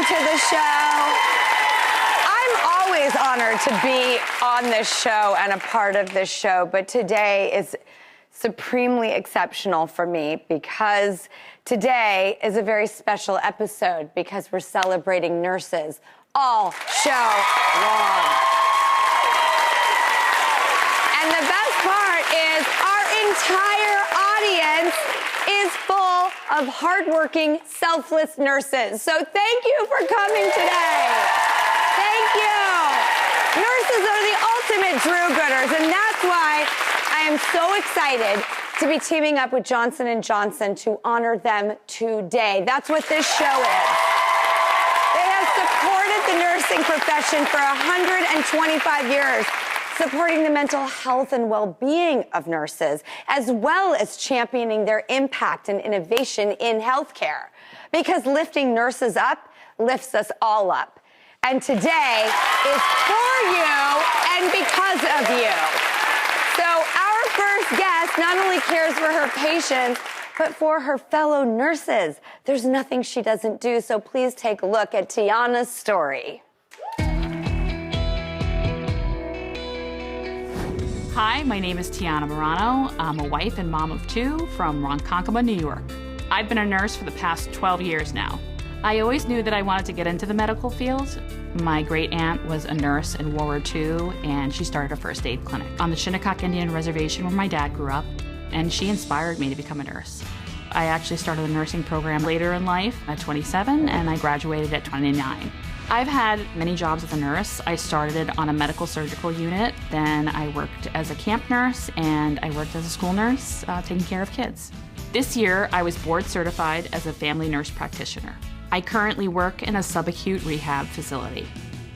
welcome to the show. I'm always honored to be on this show and a part of this show, but today is supremely exceptional for me because today is a very special episode because we're celebrating nurses all show long. And the best part is our entire audience is full of hardworking, selfless nurses. So thank you for coming today. Thank you. Nurses are the ultimate Drew-gooders, and that's why I am so excited to be teaming up with Johnson & Johnson to honor them today. That's what this show is. They have supported the nursing profession for 125 years, supporting the mental health and well-being of nurses, as well as championing their impact and innovation in healthcare. Because lifting nurses up lifts us all up. And today is for you and because of you. So our first guest not only cares for her patients, but for her fellow nurses. There's nothing she doesn't do, so please take a look at Tiana's story. Hi, my name is Tiana Morano. I'm a wife and mom of two from Ronkonkoma, New York. I've been a nurse for the past 12 years now. I always knew that I wanted to get into the medical field. My great aunt was a nurse in World War II, and she started a first aid clinic on the Shinnecock Indian Reservation where my dad grew up, and she inspired me to become a nurse. I actually started a nursing program later in life at 27, and I graduated at 29. I've had many jobs as a nurse. I started on a medical surgical unit, then I worked as a camp nurse, and I worked as a school nurse taking care of kids. This year, I was board certified as a family nurse practitioner. I currently work in a subacute rehab facility.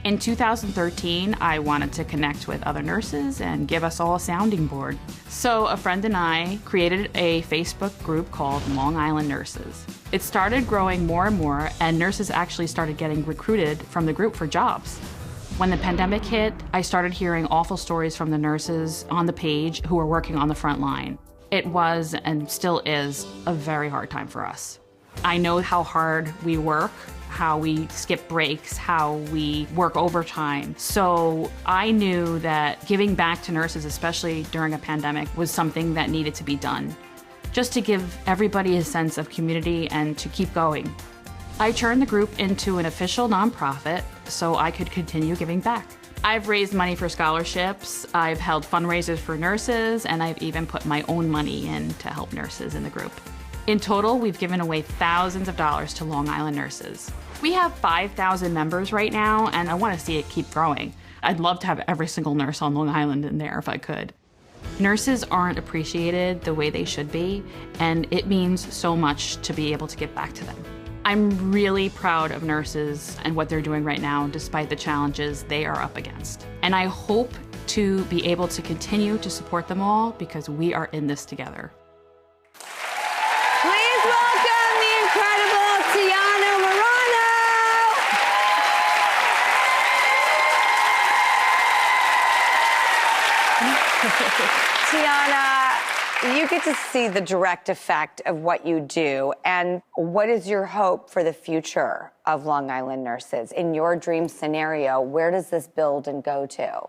In 2013, I wanted to connect with other nurses and give us all a sounding board. So a friend and I created a Facebook group called Long Island Nurses. It started growing more and more, and nurses actually started getting recruited from the group for jobs. When the pandemic hit, I started hearing awful stories from the nurses on the page who were working on the front line. It was, and still is, a very hard time for us. I know how hard we work, how we skip breaks, how we work overtime. So I knew that giving back to nurses, especially during a pandemic, was something that needed to be done, just to give everybody a sense of community and to keep going. I turned the group into an official nonprofit so I could continue giving back. I've raised money for scholarships, I've held fundraisers for nurses, and I've even put my own money in to help nurses in the group. In total, we've given away thousands of dollars to Long Island nurses. We have 5,000 members right now, and I want to see it keep growing. I'd love to have every single nurse on Long Island in there if I could. Nurses aren't appreciated the way they should be, and it means so much to be able to give back to them. I'm really proud of nurses and what they're doing right now, despite the challenges they are up against. And I hope to be able to continue to support them all because we are in this together. Please welcome the incredible Tiana Morano. Tiana, you get to see the direct effect of what you do. And what is your hope for the future of Long Island nurses? In your dream scenario, where does this build and go to?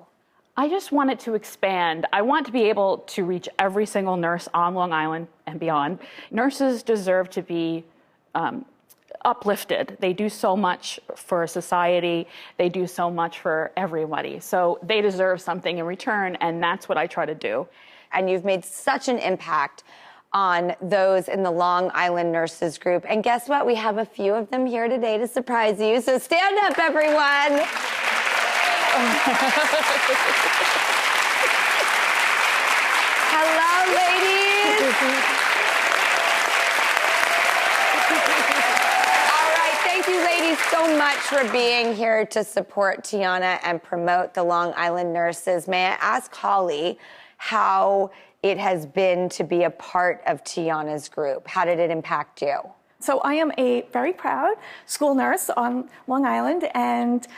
I just want it to expand. I want to be able to reach every single nurse on Long Island and beyond. Nurses deserve to be uplifted. They do so much for society. They do so much for everybody. So they deserve something in return, and that's what I try to do. And you've made such an impact on those in the Long Island Nurses group. And guess what? We have a few of them here today to surprise you. So stand up, everyone. Hello, ladies. All right, thank you, ladies, so much for being here to support Tiana and promote the Long Island Nurses. May I ask Holly how it has been to be a part of Tiana's group? How did it impact you? So I am a very proud school nurse on Long Island, and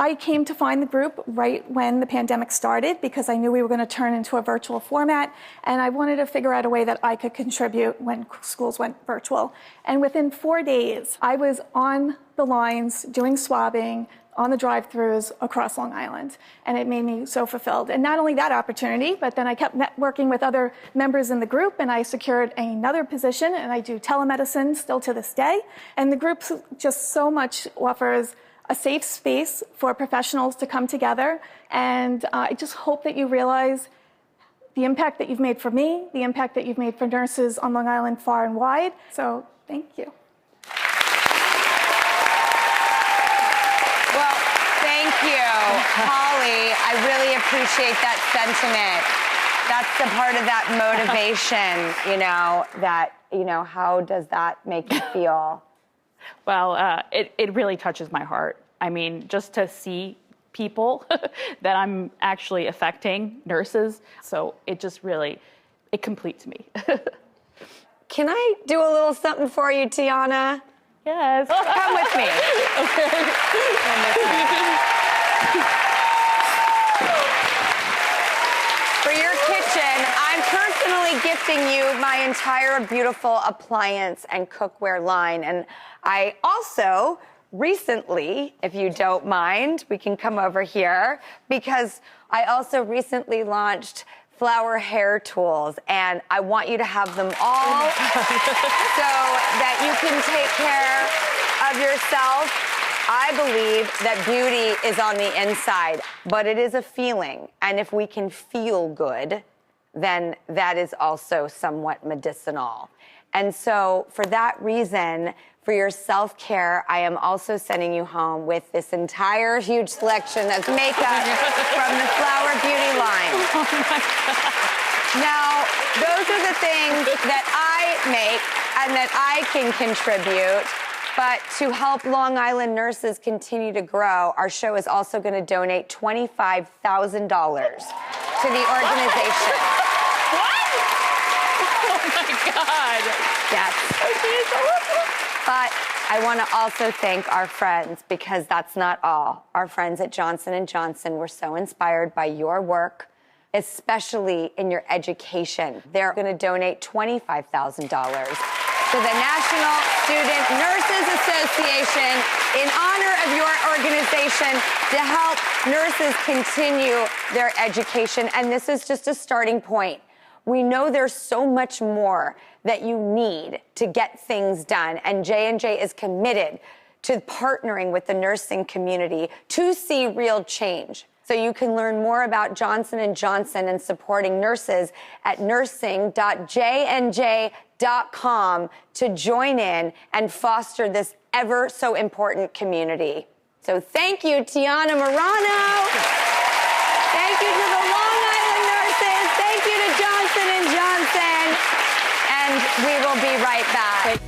I came to find the group right when the pandemic started because I knew we were going to turn into a virtual format, and I wanted to figure out a way that I could contribute when schools went virtual. And within 4 days, I was on the lines doing swabbing on the drive-thrus across Long Island, and it made me so fulfilled. And not only that opportunity, but then I kept networking with other members in the group, and I secured another position, and I do telemedicine still to this day. And the group just so much offers a safe space for professionals to come together, and I just hope that you realize the impact that you've made for me, the impact that you've made for nurses on Long Island far and wide. So thank you. Thank you, Holly. I really appreciate that sentiment. That's the part of that motivation, how does that make you feel? Well, it really touches my heart. I mean, just to see people that I'm actually affecting, nurses, so it just really, it completes me. Can I do a little something for you, Tiana? Yes. Come with me. Okay. Come with me. For your kitchen, I'm personally gifting you my entire beautiful appliance and cookware line. And I also recently, if you don't mind, we can come over here, because I also recently launched flower hair tools, and I want you to have them all so that you can take care of yourself. I believe that beauty is on the inside, but it is a feeling. And if we can feel good, then that is also somewhat medicinal. And so for that reason, for your self-care, I am also sending you home with this entire huge selection of makeup from the Flower Beauty line. Oh my God. Now, those are the things that I make and that I can contribute. But to help Long Island nurses continue to grow, our show is also going to donate $25,000 to the organization. What? Oh my God. Yes. But I want to also thank our friends, because that's not all. Our friends at Johnson & Johnson were so inspired by your work, especially in your education. They're going to donate $25,000 to the National Student Nurses Association in honor of your organization to help nurses continue their education. And this is just a starting point. We know there's so much more that you need to get things done. And J&J is committed to partnering with the nursing community to see real change. So you can learn more about Johnson & Johnson and supporting nurses at nursing.jnj.com to join in and foster this ever so important community. So thank you, Tiana Morano. Thank you to the Long Island nurses. Thank you to Johnson & Johnson. And we will be right back.